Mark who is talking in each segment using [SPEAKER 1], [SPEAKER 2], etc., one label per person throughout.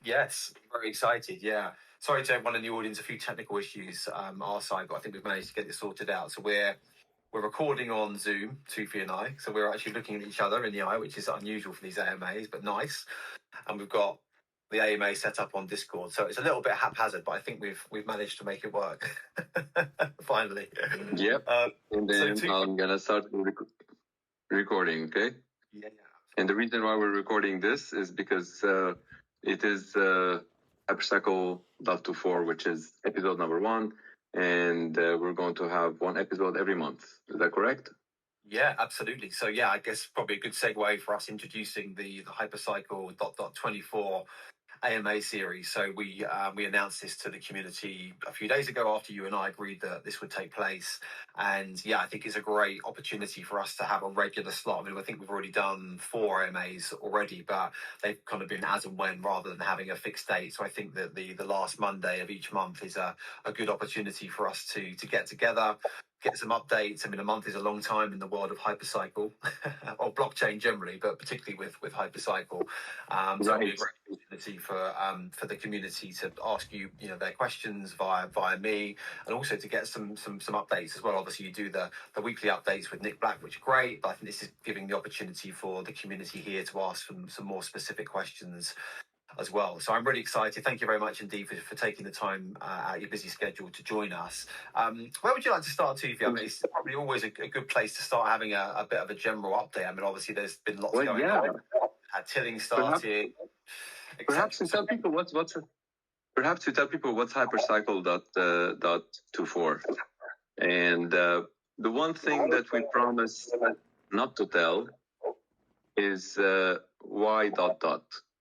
[SPEAKER 1] Yes, very excited. Yeah. Sorry to everyone in the audience, a few technical issues our side, but I think we've managed to get this sorted out. So we're recording on Zoom, Tufi and I. So we're actually looking at each other in the eye, which is unusual for these AMAs, but nice. And we've got the AMA set up on Discord. So it's a little bit haphazard, but I think we've managed to make it work. Finally.
[SPEAKER 2] Yep. And then I'm gonna start recording, okay?
[SPEAKER 1] Yeah.
[SPEAKER 2] And the reason why we're recording this is because it is Hypercycle.24, which is episode number 1, and we're going to have one episode every month. Is that correct?
[SPEAKER 1] Yeah, absolutely. So yeah, I guess probably a good segue for us introducing the Hypercycle .24 AMA series. So we announced this to the community a few days ago after you and I agreed that this would take place. And yeah, I think it's a great opportunity for us to have a regular slot. I mean, I think we've already done 4 AMAs already, but they've kind of been as and when rather than having a fixed date. So I think that the last Monday of each month is a good opportunity for us to get together, get some updates. I mean, a month is a long time in the world of Hypercycle or blockchain generally, but particularly with Hypercycle. So it'll be a great opportunity for the community to ask you their questions via me, and also to get some updates as well. Obviously, you do the weekly updates with Nick Black, which are great, but I think this is giving the opportunity for the community here to ask some more specific questions as well. So I'm really excited. Thank you very much indeed for taking the time out of your busy schedule to join us. Where would you like to start, Tufi? I mean, it's probably always a good place to start having a bit of a general update. I mean, obviously there's been lots going on. Tilling started.
[SPEAKER 2] Perhaps to tell people what's Hypercycle.24. And the one thing that we promised not to tell is why ...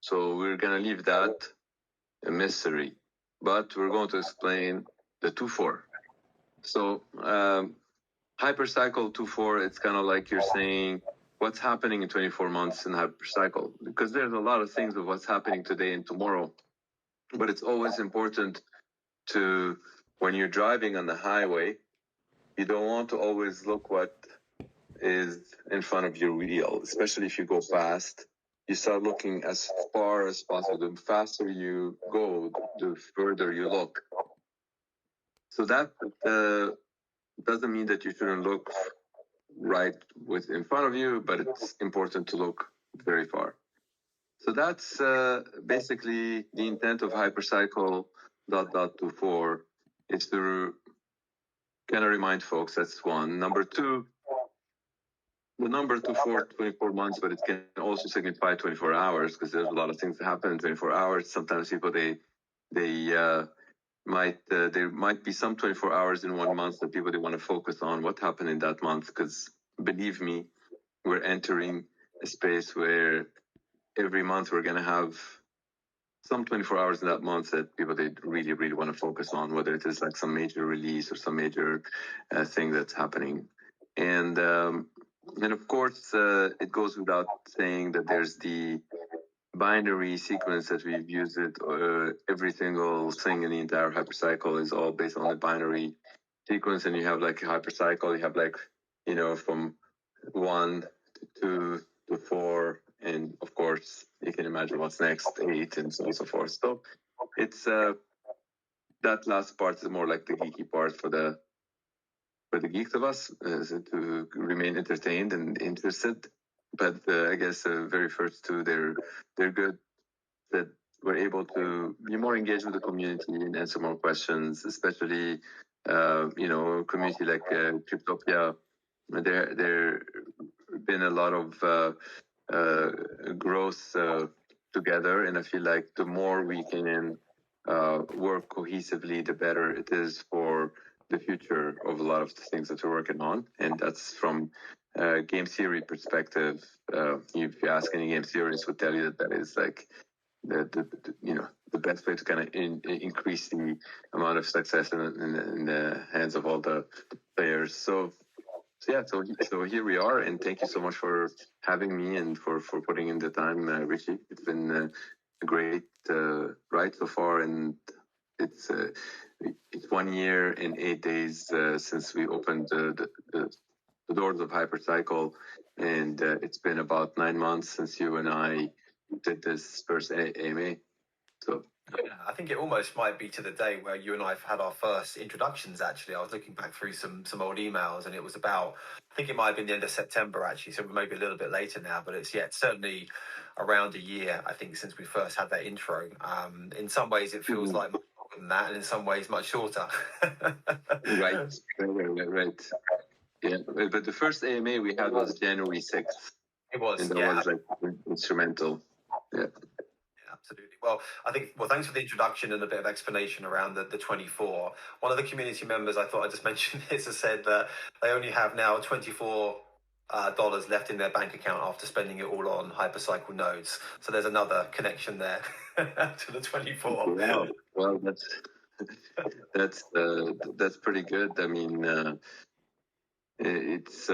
[SPEAKER 2] So we're going to leave that a mystery, but we're going to explain the 24. So Hypercycle 24, it's kind of like you're saying what's happening in 24 months in Hypercycle, because there's a lot of things of what's happening today and tomorrow. But it's always important to, when you're driving on the highway, you don't want to always look what is in front of your wheel, especially if you go fast. You start looking as far as possible. The faster you go, the further you look. So that doesn't mean that you shouldn't look right in front of you, but it's important to look very far. So that's basically the intent of Hypercycle.24 is to kind of remind folks. That's one. Number two, the number 24 months, but it can also signify 24 hours because there's a lot of things that happen in 24 hours. Sometimes people there might be some 24 hours in one month that people they want to focus on what happened in that month, because believe me, we're entering a space where every month we're going to have some 24 hours in that month that people they really, really want to focus on, whether it is like some major release or some major thing that's happening. And of course, it goes without saying that there's the binary sequence that we've used it. Every single thing in the entire hypercycle is all based on the binary sequence. And you have like a hypercycle, you have like, from 1 to 2 to 4. And of course, you can imagine what's next, 8 and so on and so forth. So it's that last part is more like the geeky part for the geeks of us to remain entertained and interested. But I guess the very first two, they're good, that we're able to be more engaged with the community and answer more questions, especially community like Cryptopia. There been a lot of growth together, and I feel like the more we can work cohesively, the better it is for the future of a lot of the things that we're working on. And that's from game theory perspective. If you ask any game theorists, would tell you that is like the best way to kind of increase the amount of success in the hands of all the players. So here we are, and thank you so much for having me and for putting in the time, Richie. It's been a great ride so far, and it's 1 year and 8 days since we opened the doors of Hypercycle, and it's been about 9 months since you and I did this first AMA. So
[SPEAKER 1] think it almost might be to the day where you and I have had our first introductions. Actually, I was looking back through some old emails, and it was about. I think it might have been the end of September actually, so maybe a little bit later now. But it's certainly around a year, I think, since we first had that intro. In some ways, it feels like much longer than that, and in some ways, much shorter.
[SPEAKER 2] Right. Yeah, but the first AMA we had was January 6th,
[SPEAKER 1] It was,
[SPEAKER 2] and that
[SPEAKER 1] yeah.
[SPEAKER 2] was like instrumental. Yeah.
[SPEAKER 1] Absolutely. Well, thanks for the introduction and a bit of explanation around the 24. One of the community members, I thought I'd just mention this, has said that they only have now $24 dollars left in their bank account after spending it all on hypercycle nodes. So there's another connection there to the 24.
[SPEAKER 2] Wow. Well, that's pretty good. I mean, it's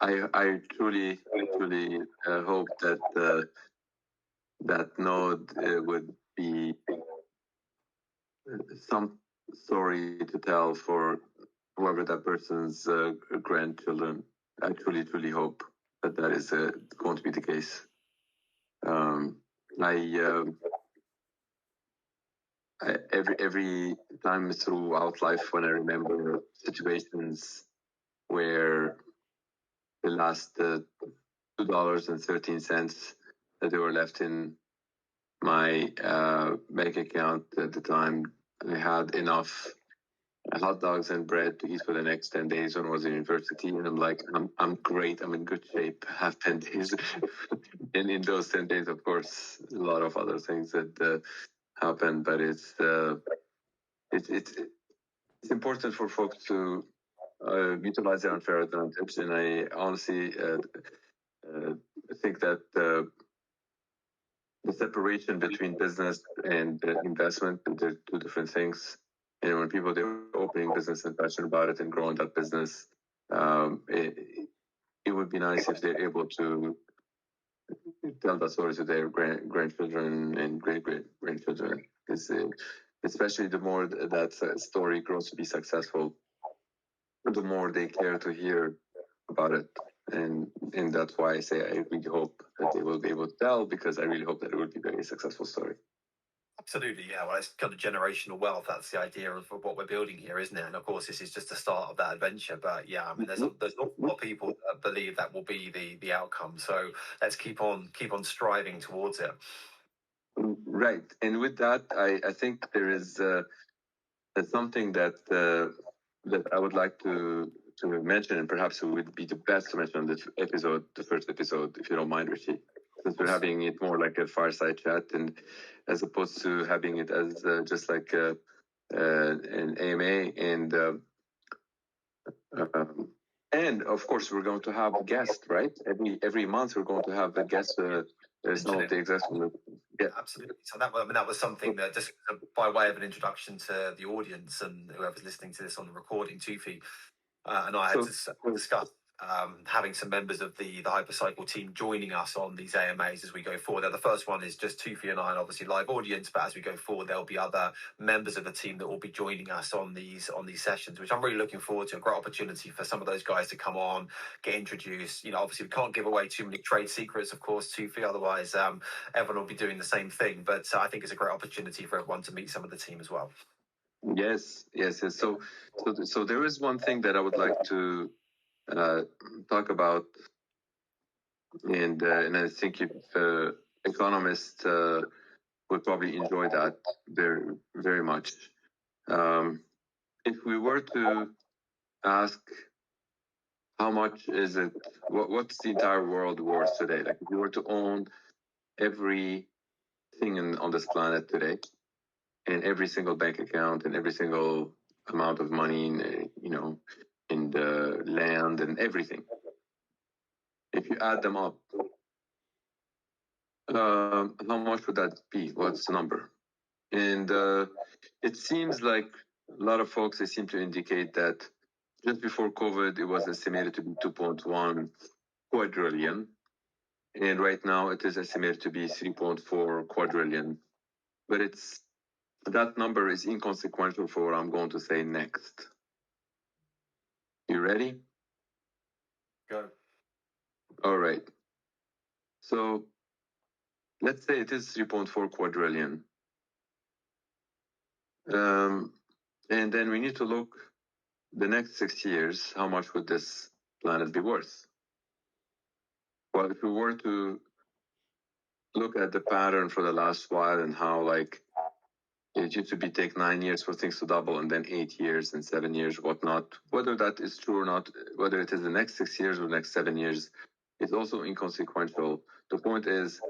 [SPEAKER 2] I truly hope that that node would be some story to tell for whoever that person's grandchildren. I truly hope that that is going to be the case. Every time throughout life when I remember situations where the last $2.13 that they were left in my bank account at the time, I had enough hot dogs and bread to eat for the next 10 days when I was in university. And I'm like, I'm great. I'm in good shape. I have 10 days. And in those 10 days, of course, a lot of other things that happened, but it's important for folks to utilize their unfair advantage. And I honestly think that the separation between business and investment, they're two different things. And when people they're opening business and passionate about it and growing that business, it would be nice if they're able to tell that story to their grandchildren and great grandchildren. Because especially the more that story grows to be successful, the more they care to hear about it. And that's why I say I really hope that they will be able to tell, because I really hope that it will be a very successful story.
[SPEAKER 1] Absolutely, yeah. Well, it's kind of generational wealth. That's the idea of what we're building here, isn't it? And of course, this is just the start of that adventure. But yeah, I mean, there's an awful lot of people that believe that will be the outcome. So let's keep on striving towards it.
[SPEAKER 2] Right, and with that, I think there is something that that I would like to mention, and perhaps it would be the best to mention on this episode, the first episode, if you don't mind, Richie, since we're having it more like a fireside chat, and as opposed to having it as just like an AMA, and of course we're going to have a guest, right? Every month we're going to have a guest. Some of the execs.
[SPEAKER 1] Yeah, absolutely. So that was something that, just by way of an introduction to the audience and whoever's listening to this on the recording, Tufi and I had to discuss having some members of the Hypercycle team joining us on these AMAs as we go forward. Now, the first one is just Tufi and I, and obviously live audience. But as we go forward, there'll be other members of the team that will be joining us on these sessions, which I'm really looking forward to. A great opportunity for some of those guys to come on, get introduced. Obviously we can't give away too many trade secrets, of course, Tufi. Otherwise, everyone will be doing the same thing. But I think it's a great opportunity for everyone to meet some of the team as well.
[SPEAKER 2] Yes. So there is one thing that I would like to talk about, and I think if economists would probably enjoy that very much. If we were to ask how much is it, what's the entire world worth today? Like if you were to own everything on this planet today, and every single bank account and every single amount of money in the land and everything, if you add them up, how much would that be? What's the number? And it seems like a lot of folks, they seem to indicate that just before COVID, it was estimated to be 2.1 quadrillion. And right now it is estimated to be 3.4 quadrillion. But that number is inconsequential for what I'm going to say next. You ready?
[SPEAKER 1] Go.
[SPEAKER 2] All right. So let's say it is 3.4 quadrillion. And then we need to look the next 6 years, how much would this planet be worth? Well, if we were to look at the pattern for the last while and how like it used to be take 9 years for things to double and then 8 years and 7 years, whatnot, whether that is true or not, whether it is the next 6 years or the next 7 years, is also inconsequential. The point is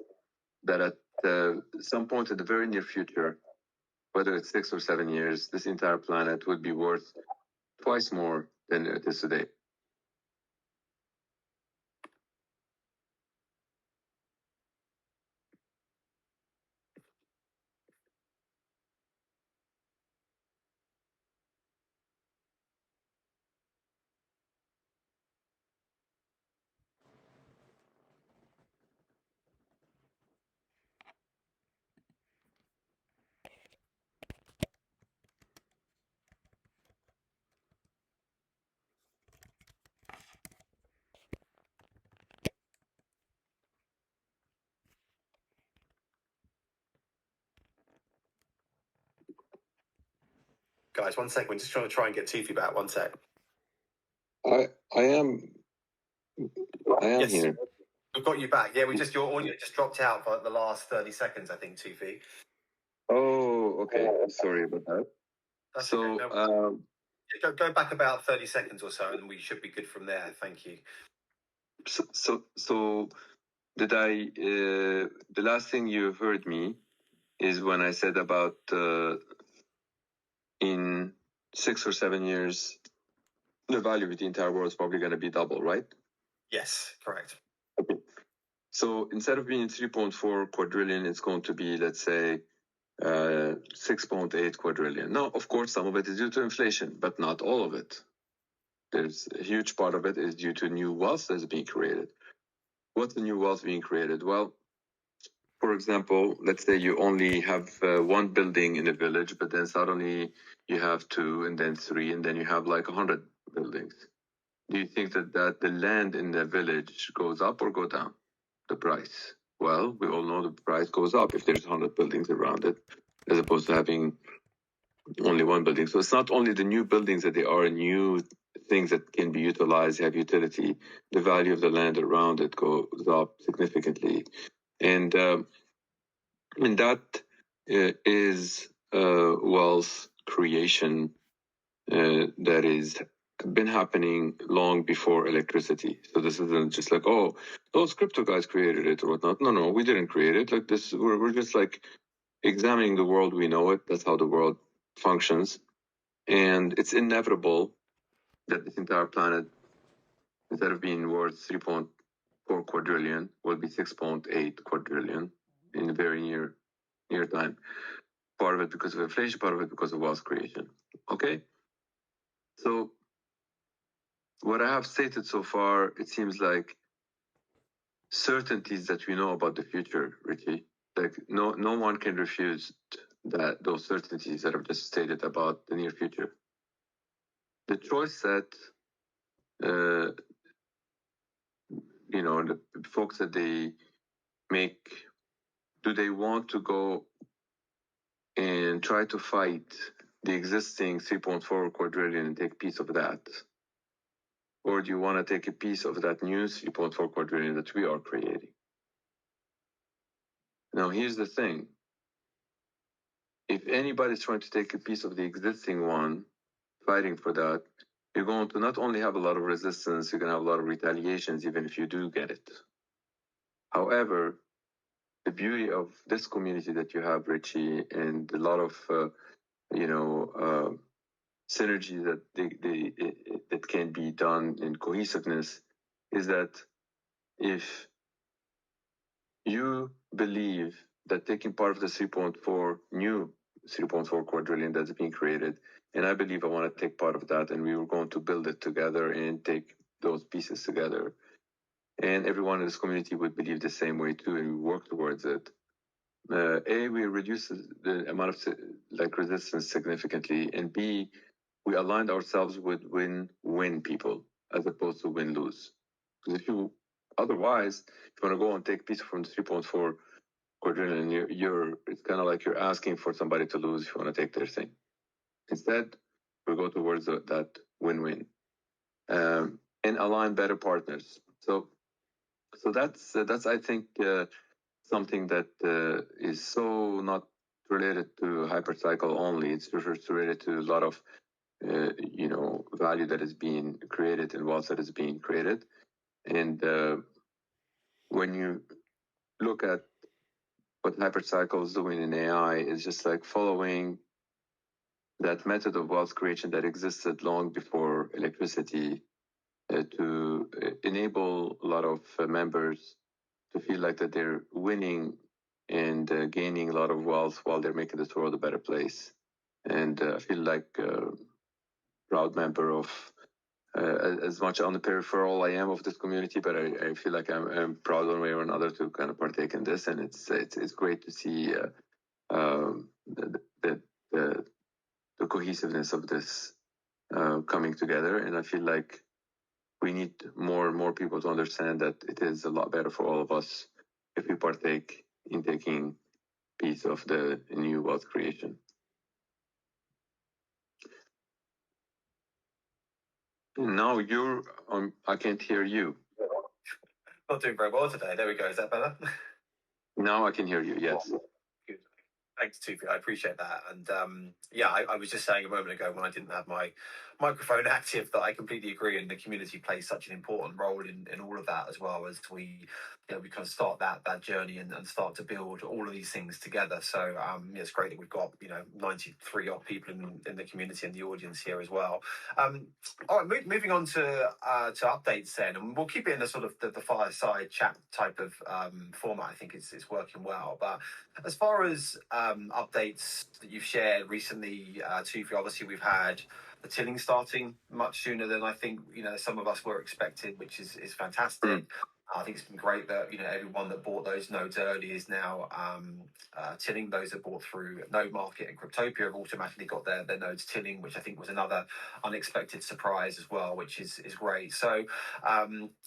[SPEAKER 2] that at some point in the very near future, whether it's 6 or 7 years, this entire planet would be worth twice more than it is today.
[SPEAKER 1] Guys, 1 second. We're just trying to try and get Tufi back. 1 sec.
[SPEAKER 2] I am
[SPEAKER 1] Yes.
[SPEAKER 2] here.
[SPEAKER 1] We've got you back. Yeah, your audio just dropped out for the last 30 seconds, I think, Tufi.
[SPEAKER 2] Oh, okay. Sorry about that.
[SPEAKER 1] That's
[SPEAKER 2] So,
[SPEAKER 1] okay. No, go back about 30 seconds or so, and we should be good from there. Thank you.
[SPEAKER 2] so did I? The last thing you heard me is when I said about in 6 or 7 years, the value of the entire world is probably going to be double, right?
[SPEAKER 1] Yes, correct.
[SPEAKER 2] Okay. So instead of being 3.4 quadrillion, it's going to be, let's say, 6.8 quadrillion. Now, of course, some of it is due to inflation, but not all of it. There's a huge part of it is due to new wealth that's being created. What's the new wealth being created? Well, for example, let's say you only have one building in a village, but then suddenly you have 2 and then 3, and then you have like 100 buildings. Do you think that the land in the village goes up or go down, the price? Well, we all know the price goes up if there's 100 buildings around it, as opposed to having only one building. So it's not only the new buildings that they are new things that can be utilized, have utility, the value of the land around it goes up significantly. And that is wealth creation that is been happening long before electricity. So this isn't just like, oh, those crypto guys created it or whatnot. No, we didn't create it. Like this, we're just like examining the world we know it. That's how the world functions. And it's inevitable that this entire planet, instead of being worth 3.4 quadrillion, will be 6.8 quadrillion in the very near time. Part of it because of inflation, part of it because of wealth creation. Okay? So what I have stated so far, it seems like certainties that we know about the future, Richie. Like no one can refuse that those certainties that I've just stated about the near future. The choice that the folks that they make, do they want to go and try to fight the existing 3.4 quadrillion and take a piece of that? Or do you want to take a piece of that new 3.4 quadrillion that we are creating? Now, here's the thing. If anybody's trying to take a piece of the existing one, fighting for that, you're going to not only have a lot of resistance, you're going to have a lot of retaliations, even if you do get it. However, the beauty of this community that you have, Richie, and a lot of, synergy that can be done in cohesiveness is that if you believe that taking part of the 3.4 quadrillion that's being created, and I believe I want to take part of that, and we were going to build it together and take those pieces together, and everyone in this community would believe the same way too, and we work towards it. We reduce the amount of resistance significantly, and B, we aligned ourselves with win-win people as opposed to win-lose. Because otherwise, if you want to go and take a piece from the 3.4 quadrillion, it's kind of like you're asking for somebody to lose if you want to take their thing. Instead, we go towards that win-win, and align better partners. So that's I think something that is so not related to hypercycle only. It's just related to a lot of value that is being created and wealth that is being created. And when you look at what hypercycle is doing in AI, is just like following that method of wealth creation that existed long before electricity, to enable a lot of members to feel like that they're winning and gaining a lot of wealth while they're making this world a better place. And I feel like a proud member of, as much on the peripheral I am of this community, but I feel like I'm proud one way or another to kind of partake in this. And it's great to see the cohesiveness of this coming together. And I feel like we need more and more people to understand that it is a lot better for all of us if we partake in taking piece of the new wealth creation. Now you're I can't hear you.
[SPEAKER 1] Not doing very well today. There we go. Is that better?
[SPEAKER 2] Now I can hear you, yes.
[SPEAKER 1] Good. Thanks, Tufi. I appreciate that. And I was just saying a moment ago when I didn't have my microphone active that I completely agree. And the community plays such an important role in all of that, as well as we kind of start that journey and start to build all of these things together. So it's great that we've got 93 odd people in the community and the audience here as well. All right, moving on to updates then, and we'll keep it in a sort of the fireside chat type of format. I think it's working well. But as far as updates that you've shared recently, Tufi, obviously we've had the tilling starting much sooner than I think some of us were expecting, which is fantastic. I think it's been great that everyone that bought those nodes early is now tilling. Those that bought through Node Market and Cryptopia have automatically got their nodes tilling, which I think was another unexpected surprise as well, which is great. So,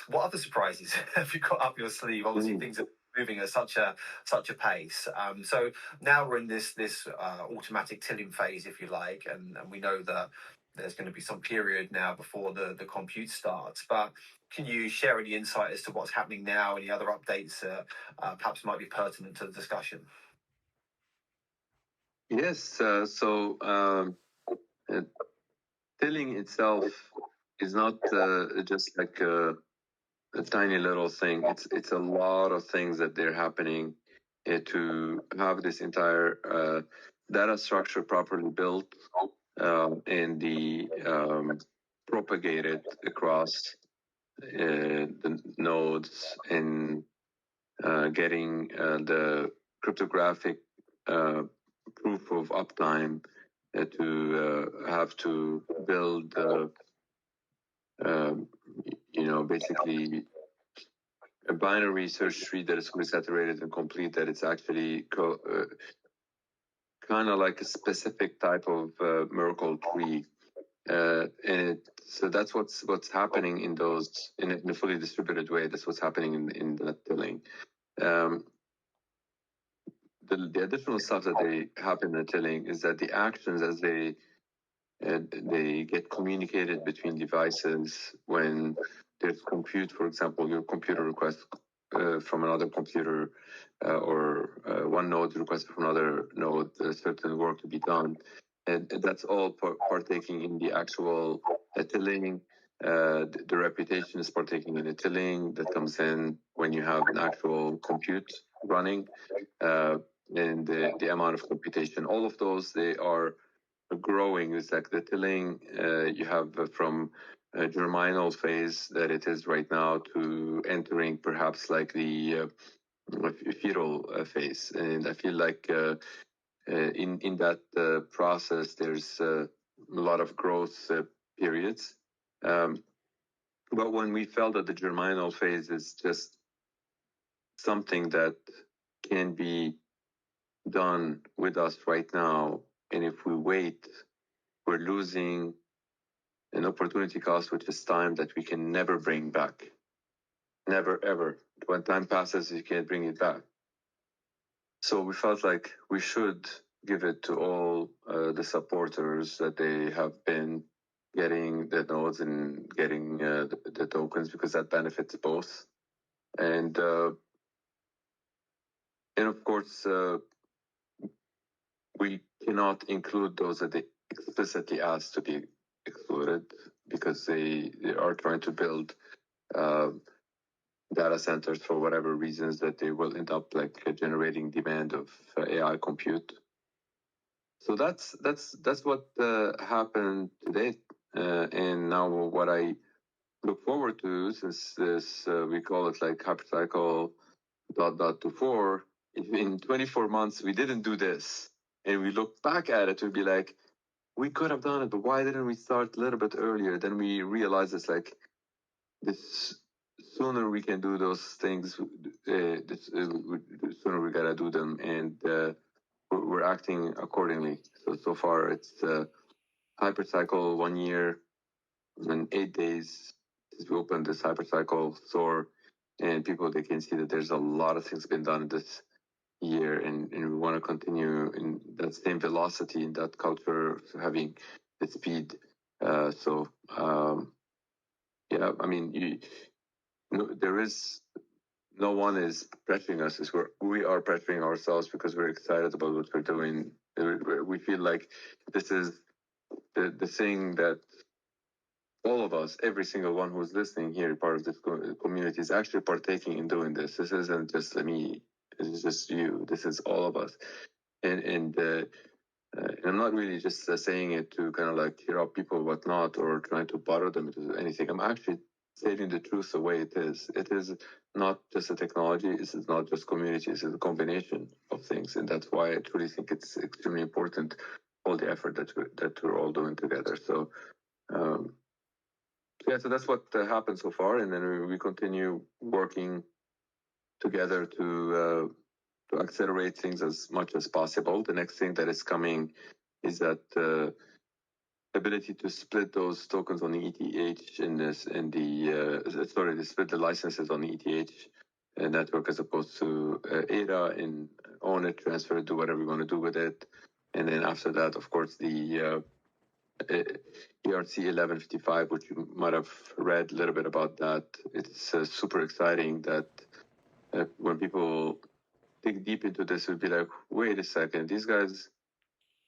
[SPEAKER 1] what other surprises have you got up your sleeve? Obviously, things are moving at such a pace. So now we're in this automatic tilling phase, if you like, and we know that there's going to be some period now before the compute starts. But can you share any insight as to what's happening now? Any other updates perhaps might be pertinent to the discussion?
[SPEAKER 2] Yes. So tilling itself is not just like a tiny little thing. It's a lot of things that they're happening to have this entire data structure properly built and propagated across the nodes, and getting the cryptographic proof of uptime to have to build basically a binary search tree that is fully saturated and complete, that it's actually kind of like a specific type of Merkle tree. So that's what's happening in those in a fully distributed way. That's what's happening in that tilling. The additional stuff that they happen in the tilling is that the actions, as they get communicated between devices when there's compute, for example, your computer requests from another computer or one node requests from another node certain work to be done. And that's all partaking in the actual tilling. The reputation is partaking in the tilling that comes in when you have an actual compute running, and the amount of computation. All of those, they are growing. It's like the tilling you have from a germinal phase that it is right now to entering perhaps like the fetal phase. And I feel like in that process, there's a lot of growth periods. But when we felt that the germinal phase is just something that can be done with us right now, and if we wait, we're losing an opportunity cost, which is time that we can never bring back. Never, ever. When time passes, you can't bring it back. So we felt like we should give it to all the supporters that they have been getting the nodes and getting the tokens, because that benefits both. And of course, we cannot include those that they explicitly asked to be excluded, because they are trying to build data centers for whatever reasons that they will end up like generating demand of AI compute. So that's what happened today, and now what I look forward to, since this we call it like hypercycle ... 24. If in 24 months we didn't do this, and we look back at it, we'd be like, we could have done it, but why didn't we start a little bit earlier? Then we realize it's like this sooner we can do those things, the sooner we gotta do them, and we're acting accordingly. So far it's hypercycle 1 year and 8 days since we opened this hypercycle store, and people, they can see that there's a lot of things been done this year, and we want to continue in that same velocity, in that culture, having the speed. Yeah, I mean, there is no one is pressuring us. We are pressuring ourselves, because we're excited about what we're doing. We feel like this is the thing that all of us, every single one who's listening here, part of this community, is actually partaking in doing this. This isn't just me. This is just you. This is all of us. And I'm not really just saying it to kind of like cheer up people, whatnot, or trying to bother them into anything. I'm actually stating the truth the way it is. It is not just a technology. This is not just community. It's a combination of things, and that's why I truly think it's extremely important, all the effort that we're all doing together. So. Yeah, so that's what happened so far, and then we continue working together to accelerate things as much as possible. The next thing that is coming is that ability to split those tokens on the ETH to split the licenses on the ETH network, as opposed to ADA, and own it, transfer it, do whatever you want to do with it. And then after that, of course, the ERC 1155, which you might have read a little bit about that. It's super exciting that when people dig deep into this, would be like, wait a second, these guys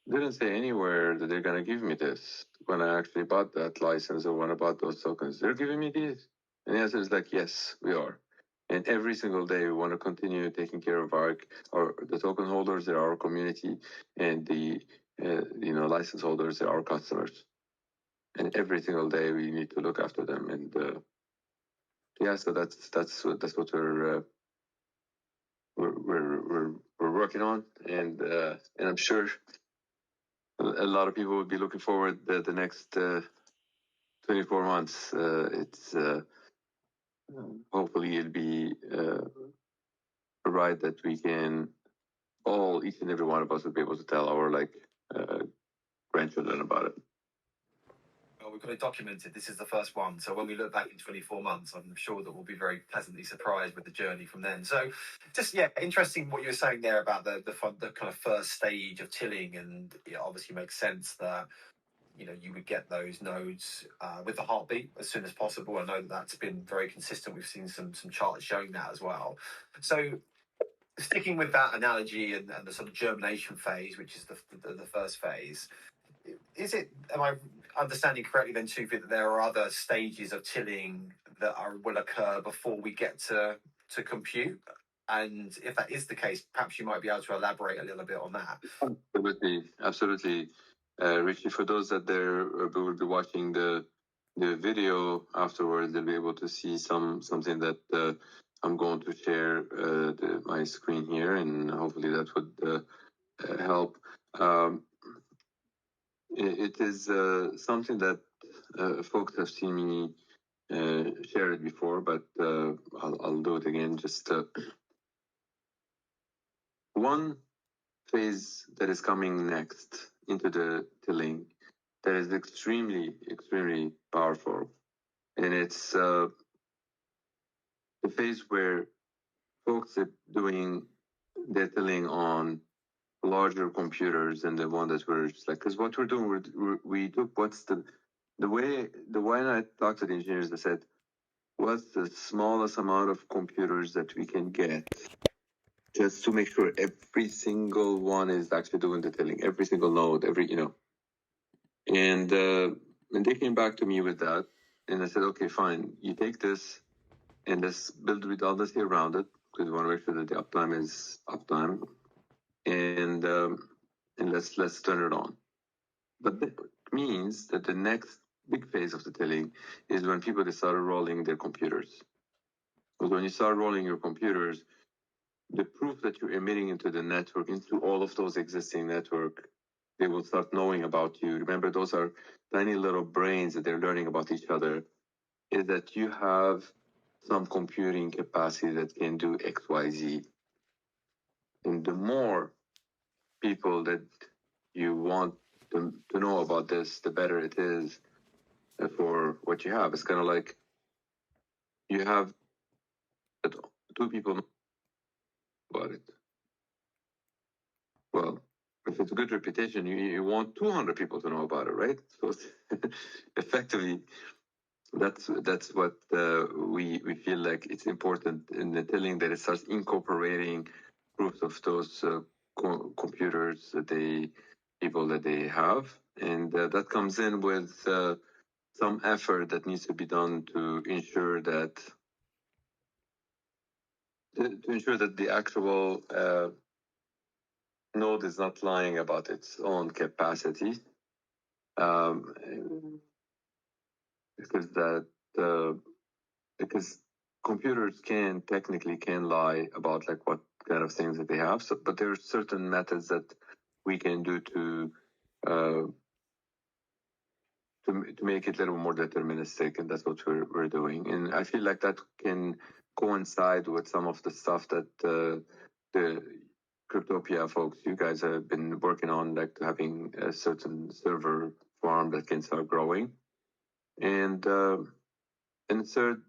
[SPEAKER 2] didn't say anywhere that they're going to give me this when I actually bought that license, or when I bought those tokens. They're giving me these. And the answer is like, yes, we are. And every single day, we want to continue taking care of the token holders, they're our community, and the license holders, they're our customers. And every single day we need to look after them. And so that's what we're working on, and I'm sure a lot of people will be looking forward the next 24 months. It's hopefully it'll be a ride that we can each and every one of us will be able to tell our grandchildren about it.
[SPEAKER 1] Well, we've got it documented. This is the first one. So when we look back in 24 months, I'm sure that we'll be very pleasantly surprised with the journey from then. So just, interesting what you were saying there about the kind of first stage of tilling. And it obviously makes sense that, you would get those nodes with the heartbeat as soon as possible. I know that's been very consistent. We've seen some charts showing that as well. So sticking with that analogy and the sort of germination phase, which is the first phase, am I understanding correctly then, too, that there are other stages of tilling that will occur before we get to compute? And if that is the case, perhaps you might be able to elaborate a little bit on that.
[SPEAKER 2] Absolutely. Richie, for those that will be watching the video afterwards, they'll be able to see something that I'm going to share my screen here, and hopefully that would help. It is something that folks have seen me share it before, but I'll do it again. Just one phase that is coming next into the tilling that is extremely, extremely powerful. And it's the phase where folks are doing they're tilling on larger computers than the one that we're just like, because what we're doing, we took what's the way I talked to the engineers, they said, what's the smallest amount of computers that we can get just to make sure every single one is actually doing the tilling, every single node, and they came back to me with that, and I said, okay, fine, you take this and let's build redundancy around it because we want to make sure that the uptime is uptime, and let's turn it on. But that means that the next big phase of the tilling is when people start rolling their computers. Because when you start rolling your computers, the proof that you're emitting into the network, into all of those existing network, they will start knowing about you. Remember, those are tiny little brains that they're learning about each other, is that you have some computing capacity that can do X, Y, Z. And the more people that you want to know about this, the better it is for what you have. It's kind of like you have two people know about it. Well, if it's a good reputation, you want 200 people to know about it, right? So effectively, that's what we feel like it's important in the tilling, that it starts incorporating proofs of those computers that people that they have, and that comes in with some effort that needs to be done to ensure that the actual node is not lying about its own capacity, um, because computers technically can lie about like what kind of things that they have. So, but there are certain methods that we can do to make it a little more deterministic, and that's what we're doing. And I feel like that can coincide with some of the stuff that the Cryptopia folks, you guys have been working on, like having a certain server farm that can start growing. And third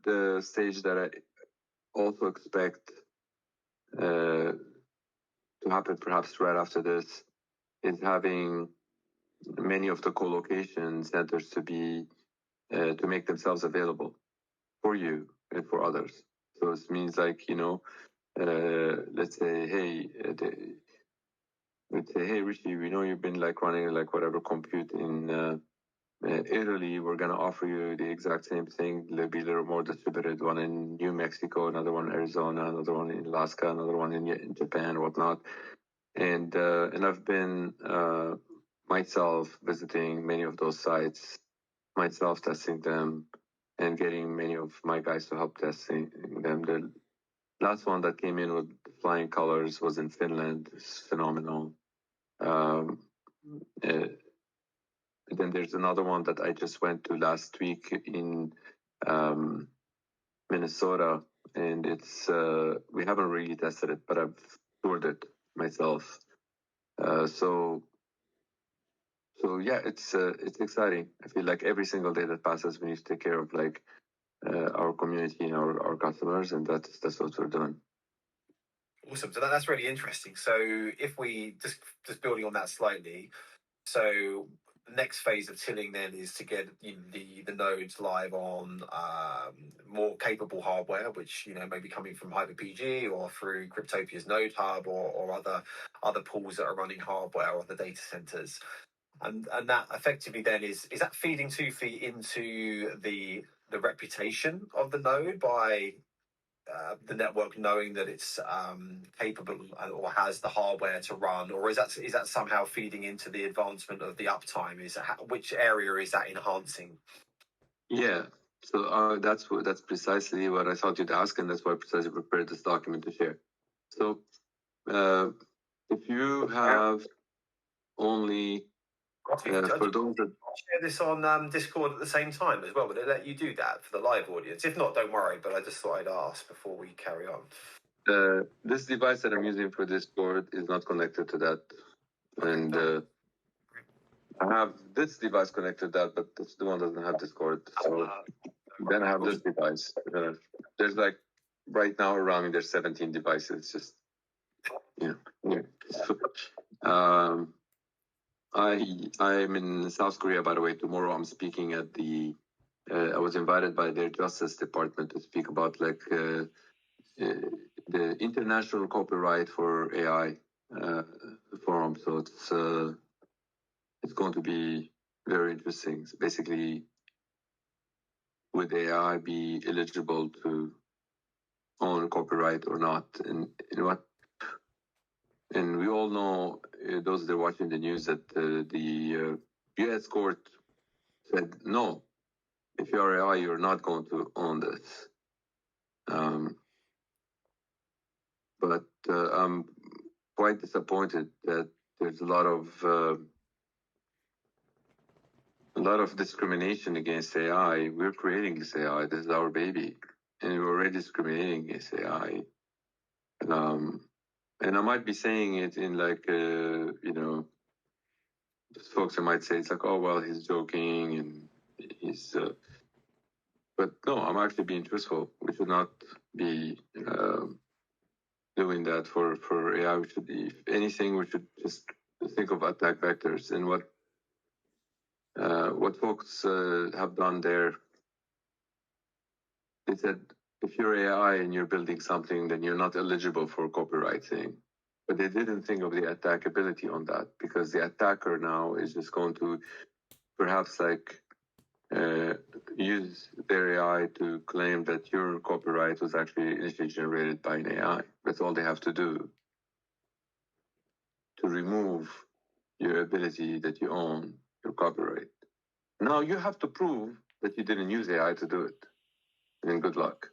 [SPEAKER 2] stage that I also expect to happen perhaps right after this is having many of the co-location centers to make themselves available for you and for others. So it means like, let's say, hey, Rishi, we know you've been like running like whatever compute in Italy. We're gonna offer you the exact same thing. There'll be a little more distributed. One in New Mexico, another one in Arizona, another one in Alaska, another one in Japan, whatnot. And I've been myself visiting many of those sites, myself testing them, and getting many of my guys to help testing them. The last one that came in with flying colors was in Finland. It's phenomenal. Um, then there's another one that I just went to last week in Minnesota, and it's we haven't really tested it, but I've toured it myself. So yeah, it's exciting. I feel like every single day that passes, we need to take care of like our community and our customers, and that's what we're doing.
[SPEAKER 1] Awesome. So that's really interesting. So if we just building on that slightly, so the next phase of tilling then is to get the nodes live on more capable hardware, which may be coming from Hyper-PG or through Cryptopia's Node Hub or other pools that are running hardware or the data centers. And that effectively then is that feeding into the reputation of the node by the network knowing that it's capable or has the hardware to run, or is that somehow feeding into the advancement of the uptime? Which area is that enhancing?
[SPEAKER 2] Yeah, so that's precisely what I thought you'd ask, and that's why I precisely prepared this document to share. So if you have only for those that
[SPEAKER 1] share this on Discord at the same time as well, would it let you do that for the live audience? If not, don't worry, but I just thought I'd ask before we carry on.
[SPEAKER 2] This device that I'm using for Discord is not connected to that, and I have this device connected to that, but the one doesn't have Discord. So then I have this device. There's like right now around me there's 17 devices. Just Yeah. So, I'm in South Korea, by the way. Tomorrow I'm speaking at the. I was invited by their Justice Department to speak about the international copyright for AI forum. So it's going to be very interesting. So basically, would AI be eligible to own copyright or not, and what? And we all know, those that are watching the news, that the U.S. court said no. If you're AI, you're not going to own this. But I'm quite disappointed that there's a lot of discrimination against AI. We're creating this AI. This is our baby, and we're already discriminating against AI. And I might be saying it in folks might say it's like, oh well, he's joking and he's. But no, I'm actually being truthful. We should not be doing that for AI. We should, if anything, we should just think of attack vectors. And what folks have done there, they said, if you're AI and you're building something, then you're not eligible for copywriting. But they didn't think of the attackability on that, because the attacker now is just going to perhaps use their AI to claim that your copyright was actually initially generated by an AI. That's all they have to do to remove your ability that you own your copyright. Now you have to prove that you didn't use AI to do it. And good luck.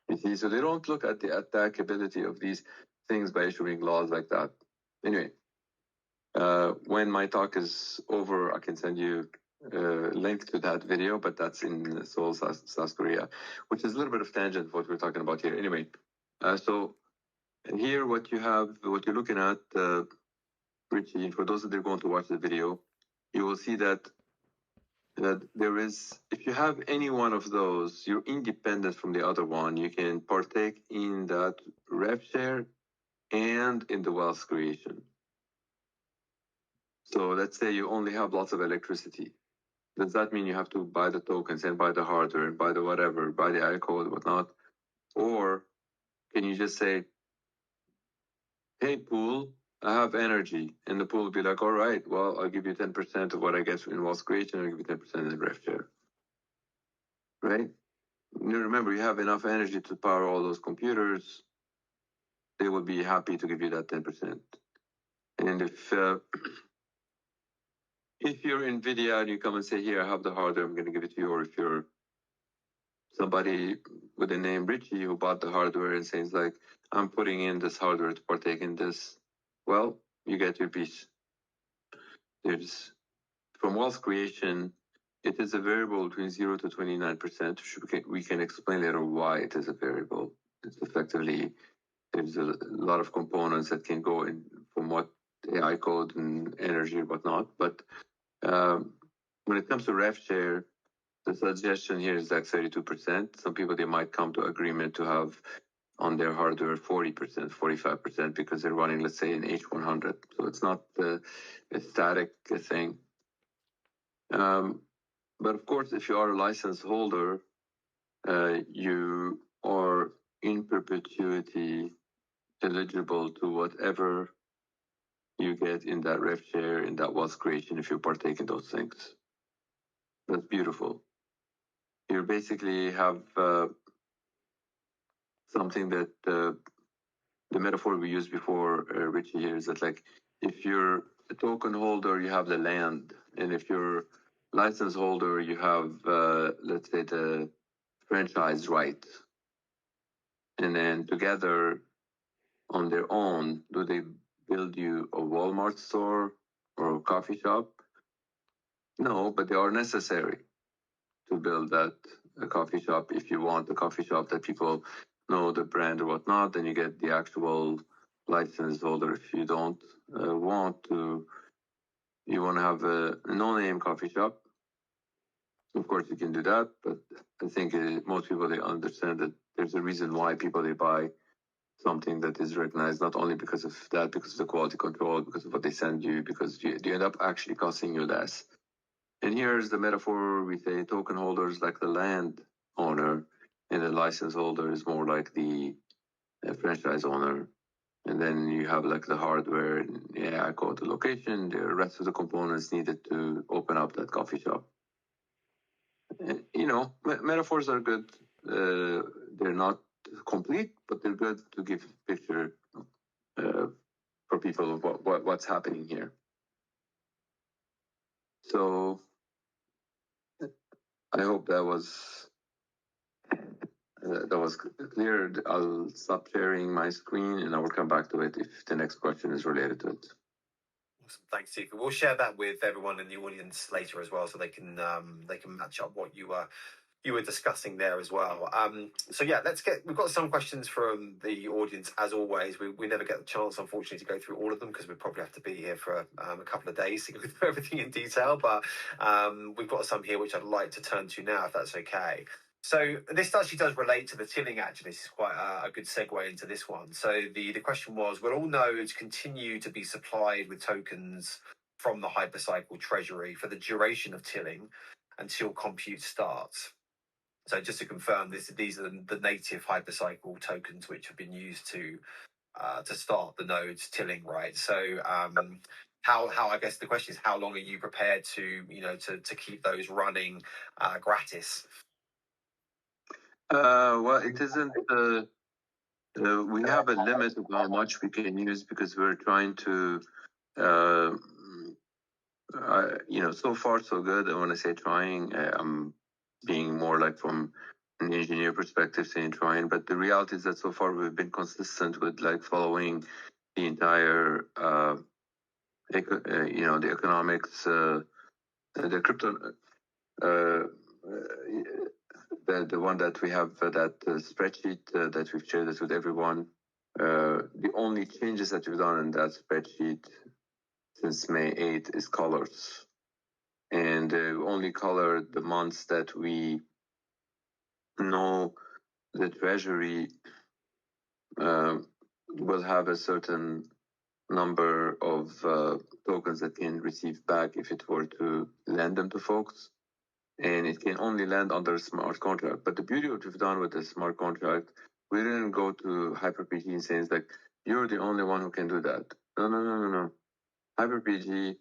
[SPEAKER 2] You see, so they don't look at the attackability of these things by issuing laws like that. Anyway, when my talk is over, I can send you a link to that video, but that's in Seoul, South Korea, which is a little bit of tangent of what we're talking about here. Anyway, so here what you're looking at, Richie, for those that are going to watch the video, you will see that there is, if you have any one of those, you're independent from the other one. You can partake in that rev share and in the wealth creation. So let's say you only have lots of electricity. Does that mean you have to buy the tokens and buy the hardware and buy the whatever, buy the AI code, whatnot? Or can you just say, hey, pool, I have energy. And the pool will be like, all right, well, I'll give you 10% of what I get in wealth creation, I'll give you 10% in rev share. Right? You remember, you have enough energy to power all those computers. They will be happy to give you that 10%. And if you're NVIDIA and you come and say, here, I have the hardware, I'm going to give it to you. Or if you're somebody with the name Richie who bought the hardware and says, like, I'm putting in this hardware to partake in this, well, you get your piece. There's, from wealth creation, it is a variable between 0 to 29%. We can explain later why it is a variable. It's effectively, there's a lot of components that can go in from what AI code and energy and whatnot. But when it comes to rev share, the suggestion here is like 32%. Some people, they might come to agreement to have on their hardware 40%, 45%, because they're running, let's say, an H100. So it's not a static thing. But of course, if you are a license holder, you are in perpetuity eligible to whatever you get in that rev share, in that wealth creation, if you partake in those things. That's beautiful. You basically have something that the metaphor we used before, Richie, here is that, like, if you're a token holder, you have the land. And if you're license holder, you have, let's say, the franchise right. And then together, on their own, do they build you a Walmart store or a coffee shop? No, but they are necessary to build that a coffee shop. If you want a coffee shop that people know the brand or whatnot, then you get the actual license holder. If you don't want to, you want to have a no-name coffee shop, of course you can do that. But I think most people, they understand that there's a reason why people, they buy something that is recognized not only because of that, because of the quality control, because of what they send you, because you end up actually costing you less. And here's the metaphor: we say token holders like the land owner, and the license holder is more like the franchise owner. And then you have like the hardware, and yeah, I call it the location, the rest of the components needed to open up that coffee shop. And, metaphors are good. They're not complete, but they're good to give a picture for people of what's happening here. So I hope that was clear. I'll stop sharing my screen and I will come back to it if the next question is related to it.
[SPEAKER 1] Awesome. Thanks, Steve. We'll share that with everyone in the audience later as well, so they can match up what you were discussing there as well. So yeah, we've got some questions from the audience as always. We never get the chance, unfortunately, to go through all of them because we probably have to be here for a couple of days to go through everything in detail. But we've got some here which I'd like to turn to now, if that's okay. So this actually does relate to the tilling. Actually, this is quite a good segue into this one. So the question was: will all nodes continue to be supplied with tokens from the hypercycle treasury for the duration of tilling until compute starts? So just to confirm, these are the native hypercycle tokens which have been used to start the nodes tilling, right? So how I guess the question is, how long are you prepared to keep those running gratis?
[SPEAKER 2] Well, it isn't. We have a limit of how much we can use because we're trying to. So far so good. And when I say trying, I'm being more like from an engineer perspective saying trying, but the reality is that so far we've been consistent with like following the entire, the economics, the crypto, the one that we have, that spreadsheet that we've shared this with everyone. The only changes that we've done in that spreadsheet since May 8th is colors. And only color the months that we know the treasury will have a certain number of tokens that can receive back if it were to lend them to folks. And it can only lend under a smart contract. But the beauty of what we've done with the smart contract, we didn't go to HyperPG and say, it's like, you're the only one who can do that. No. HyperPG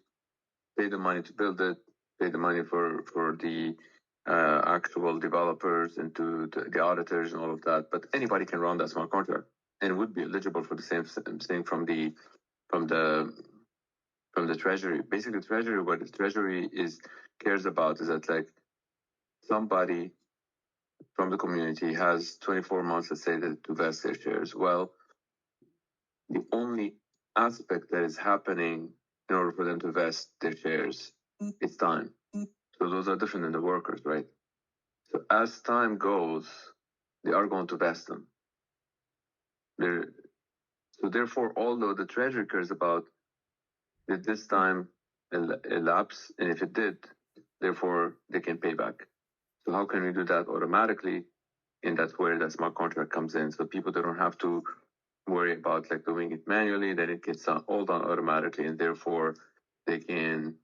[SPEAKER 2] pay the money to build it, pay the money for the actual developers and to the auditors and all of that. But anybody can run that smart contract and would be eligible for the same thing from the treasury. Basically, treasury, what the treasury cares about is that like somebody from the community has 24 months, let's say, to vest their shares. Well, the only aspect that is happening in order for them to vest their shares is time. So those are different than the workers, right? So as time goes, they are going to vest them. So therefore, although the treasury cares about did this time elapse, and if it did, therefore they can pay back. So how can we do that automatically? And that's where that smart contract comes in. So people don't have to worry about like doing it manually. Then it gets all done automatically, and therefore they can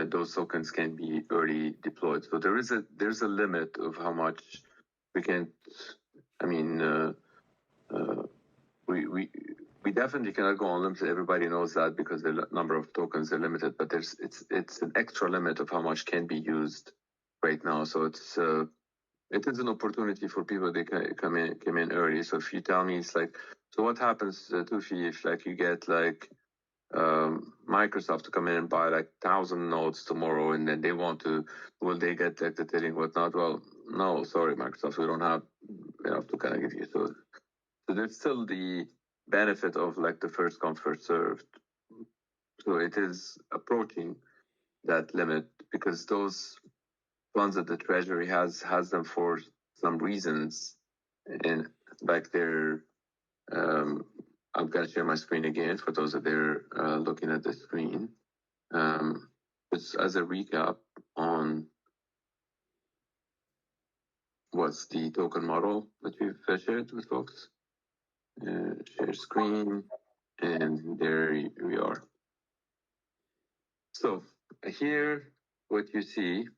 [SPEAKER 2] those tokens can be early deployed. So there's a limit of how much we can. I mean, we definitely cannot go unlimited. Everybody knows that because the number of tokens are limited. But it's an extra limit of how much can be used right now. So it is an opportunity for people to come in early. So if you tell me, it's like, so what happens, Tufi, if like you get like Microsoft to come in and buy like 1,000 nodes tomorrow, and then will they get like the tilling, whatnot? Well, no, sorry, Microsoft, we don't have enough to kind of give you. So there's still the benefit of like the first come, first served. So it is approaching that limit because those funds that the treasury has them for some reasons, and like they're I'm going to share my screen again for those that are looking at the screen. Just as a recap on what's the token model that we've shared with folks. Share screen, and there we are. So here, what you see,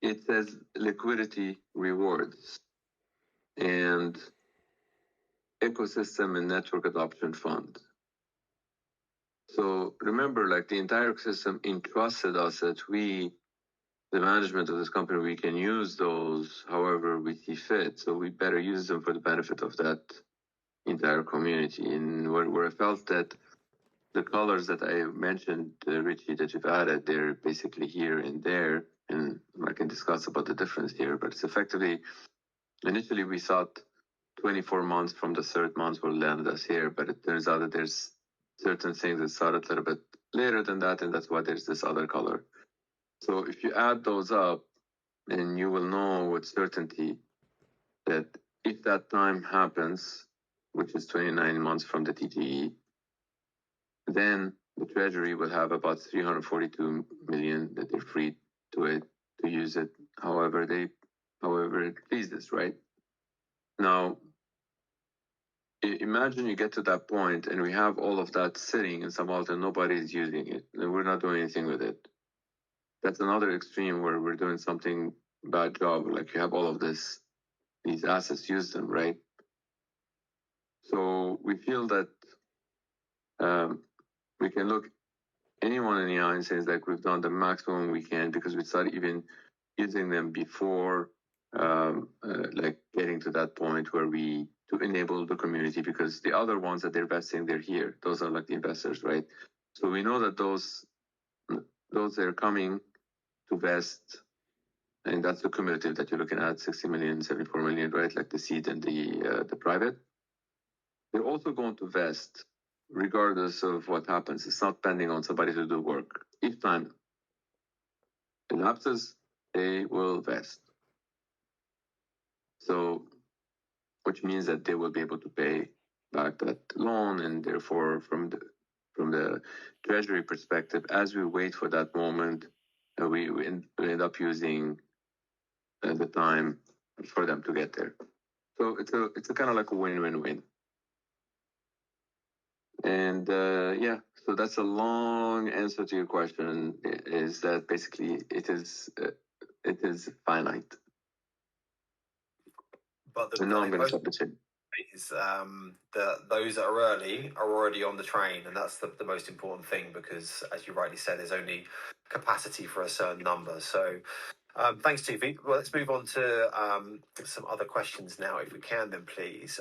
[SPEAKER 2] it says liquidity rewards and ecosystem and network adoption fund. So remember, like the entire ecosystem entrusted us that we, the management of this company, we can use those however we see fit. So we better use them for the benefit of that entire community. And where I felt that the colors that I mentioned, Richie, that you've added, they're basically here and there. And I can discuss about the difference here, but it's effectively, initially we thought 24 months from the third month will land us here, but it turns out that there's certain things that started a little bit later than that, and that's why there's this other color. So if you add those up, then you will know with certainty that if that time happens, which is 29 months from the TGE, then the Treasury will have about 342 million that they're free to use it however it pleases, right? Now, imagine you get to that point and we have all of that sitting in some wallet and nobody is using it and we're not doing anything with it. That's another extreme where we're doing something bad job. Like you have all of these assets, use them, right? So we feel that we can look anyone in the eye and say like we've done the maximum we can because we started even using them before like getting to that point where we to enable the community, because the other ones that they're vesting, they're here. Those are like the investors, right? So we know that those that are coming to vest, and that's the cumulative that you're looking at, 60 million, 74 million, right? Like the seed and the private. They're also going to vest regardless of what happens. It's not pending on somebody to do work. If time elapses, they will vest. So, which means that they will be able to pay back that loan, and therefore, from the treasury perspective, as we wait for that moment, we end up using the time for them to get there. So it's a kind of like a win-win-win. And yeah, so that's a long answer to your question. Is that basically it is finite.
[SPEAKER 1] But
[SPEAKER 2] I know I'm going to stop the chain.
[SPEAKER 1] Is that those that are early are already on the train, and that's the most important thing, because as you rightly said, there's only capacity for a certain number. So thanks, Tufi. Well, let's move on to some other questions now, if we can, then please.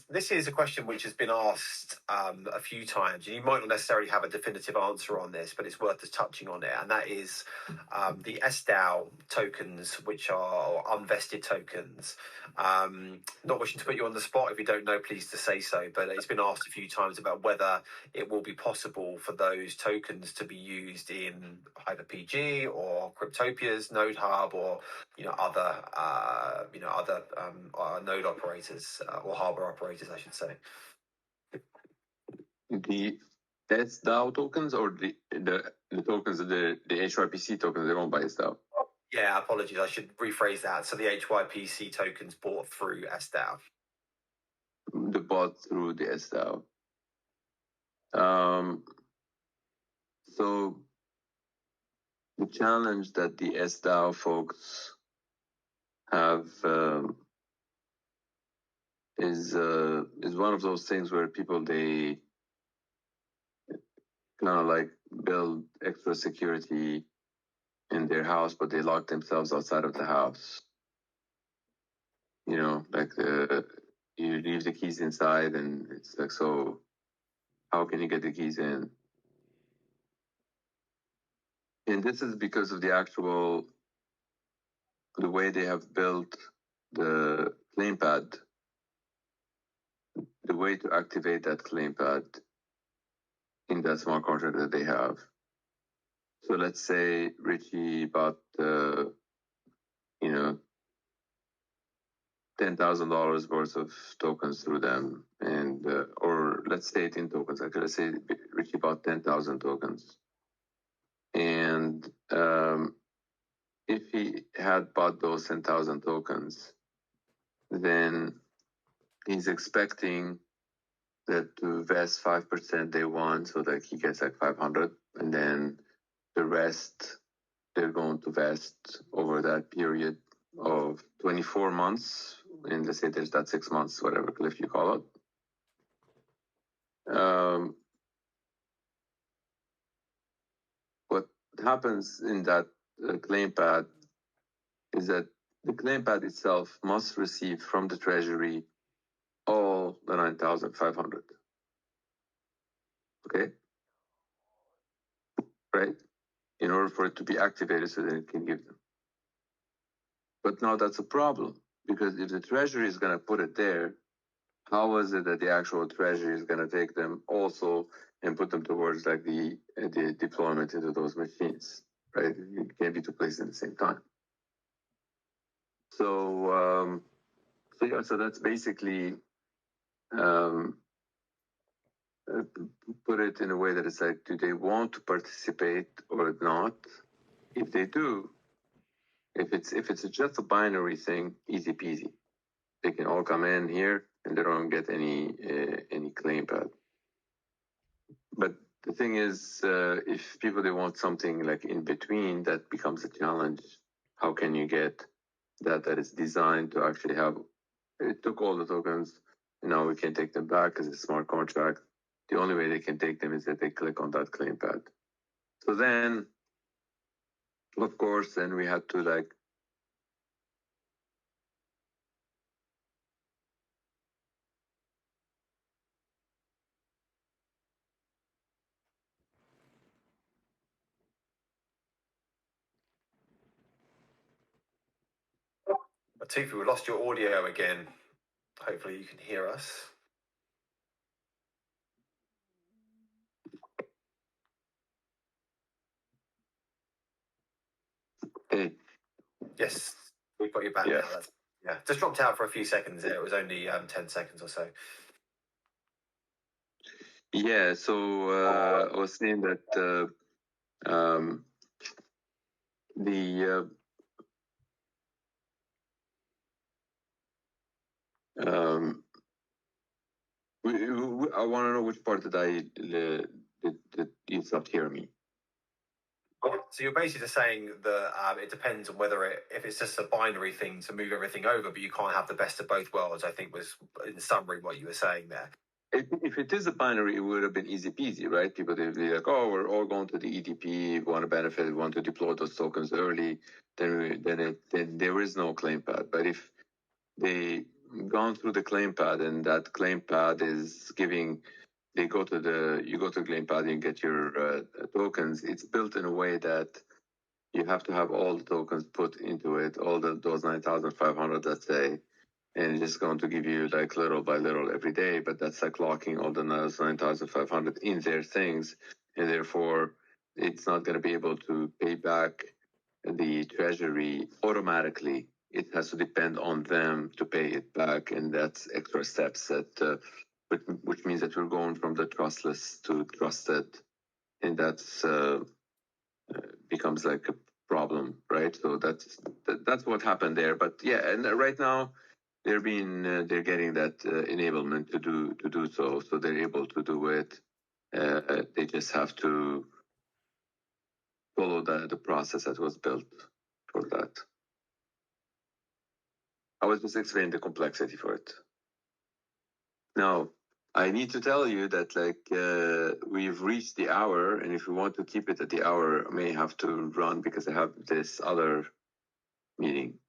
[SPEAKER 1] This is a question which has been asked a few times, and you might not necessarily have a definitive answer on this, but it's worth us touching on it, and that is the SDAO tokens, which are unvested tokens. Not wishing to put you on the spot. If you don't know, please to say so, but it's been asked a few times about whether it will be possible for those tokens to be used in HyperPG or Cryptopia's Node Hub, or other node operators or harbor operators, I should say.
[SPEAKER 2] The SDAO tokens, or the tokens, the HYPC tokens, they're owned by SDAO.
[SPEAKER 1] Yeah, apologies. I should rephrase that. So the HYPC tokens bought through SDAO.
[SPEAKER 2] The bought through the SDAO. So the challenge that the SDAO folks have is one of those things where people, they kind of like build extra security in their house, but they lock themselves outside of the house. Like you leave the keys inside, and it's like, so how can you get the keys in? And this is because of the way they have built the claim pad, the way to activate that claim pad in that smart contract that they have. So let's say Richie bought, $10,000 worth of tokens through them, and or let's say it in tokens. Actually, let's say Richie bought 10,000 tokens, and if he had bought those 10,000 tokens, then he's expecting that to vest 5% day one, so that he gets like 500, and then the rest they're going to vest over that period of 24 months. And let's say there's that 6 months, whatever cliff you call it. What happens in that claim pad is that the claim pad itself must receive from the treasury all the 9,500. Okay? Right? In order for it to be activated so that it can give them. But now that's a problem, because if the treasury is going to put it there, how is it that the actual treasury is going to take them also and put them towards like the deployment into those machines, right? It can't be two places at the same time. So so that's basically put it in a way that it's like, do they want to participate or not? If they do, if it's just a binary thing, easy peasy. They can all come in here and they don't get any claim pad. But the thing is, if people they want something like in between, that becomes a challenge. How can you get that is designed to actually have? It took all the tokens, and now we can take them back because it's a smart contract. The only way they can take them is that they click on that claim pad. So then, of course, then we had to like.
[SPEAKER 1] Latifi, we lost your audio again. Hopefully you can hear us.
[SPEAKER 2] Hey.
[SPEAKER 1] Yes, we've got you back now. Yeah, just dropped out for a few seconds there. It was only 10 seconds or so.
[SPEAKER 2] Yeah, so I was saying that I want to know which part did you stopped hearing me.
[SPEAKER 1] So you're basically just saying that it depends on whether if it's just a binary thing to move everything over, but you can't have the best of both worlds, I think was in summary what you were saying there.
[SPEAKER 2] If it is a binary, it would have been easy peasy, right? People would be like, "Oh, we're all going to the EDP. We want to benefit. We want to deploy those tokens early." Then there is no claim pad. But if they gone through the claim pad and that claim pad is giving, you go to the claim pad and get your tokens. It's built in a way that you have to have all the tokens put into it, all those 9,500, let's say. And it's just going to give you like little by little every day, but that's like locking all the 9,500 in their things, and therefore it's not going to be able to pay back the treasury automatically. It has to depend on them to pay it back, and that's extra steps that, which means that we're going from the trustless to trusted, and that's becomes like a problem, right? So that's what happened there. But yeah, and right now they're getting that enablement to do so they're able to do it. They just have to follow the process that was built for that. I was just explaining the complexity for it. Now I need to tell you that we've reached the hour, and if we want to keep it at the hour, I may have to run because I have this other meeting.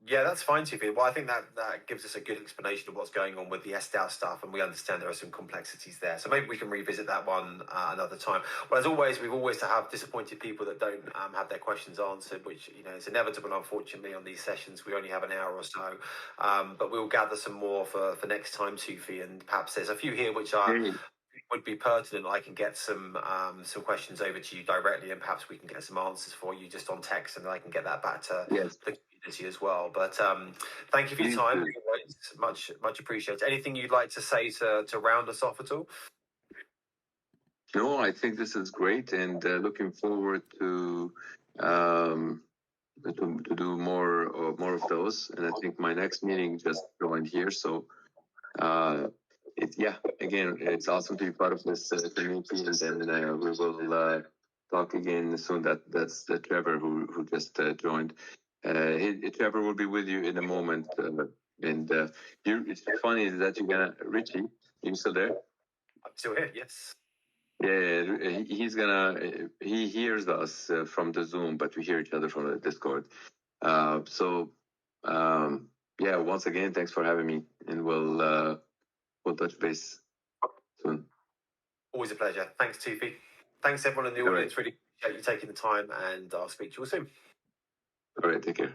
[SPEAKER 1] Yeah, that's fine, Tiffy. Well, I think that gives us a good explanation of what's going on with the SDAO stuff, and we understand there are some complexities there. So maybe we can revisit that one another time. Well, as always, we've always to have disappointed people that don't have their questions answered, which is inevitable. Unfortunately, on these sessions, we only have an hour or so, but we'll gather some more for next time, Tiffy, and perhaps there's a few here which are. Would be pertinent. I can get some questions over to you directly, and perhaps we can get some answers for you just on text, and I can get that back to the community as well. But thank you for your time. Much appreciated. Anything you'd like to say to round us off at all?
[SPEAKER 2] No, I think this is great, and looking forward to do more of those. And I think my next meeting just joined here, so Again, it's awesome to be part of this community, and then we will talk again soon. That's Trevor who just joined. Trevor will be with you in a moment, and it's funny that you're gonna Richie. You still there?
[SPEAKER 1] I'm still here. Yes.
[SPEAKER 2] Yeah, he hears us from the Zoom, but we hear each other from the Discord. Once again, thanks for having me, and we'll touch base soon.
[SPEAKER 1] Always a pleasure. Thanks, Tufi. Thanks, everyone in the
[SPEAKER 2] All
[SPEAKER 1] audience.
[SPEAKER 2] right.
[SPEAKER 1] Really appreciate you taking the time, and I'll speak to you all soon.
[SPEAKER 2] All right, take care.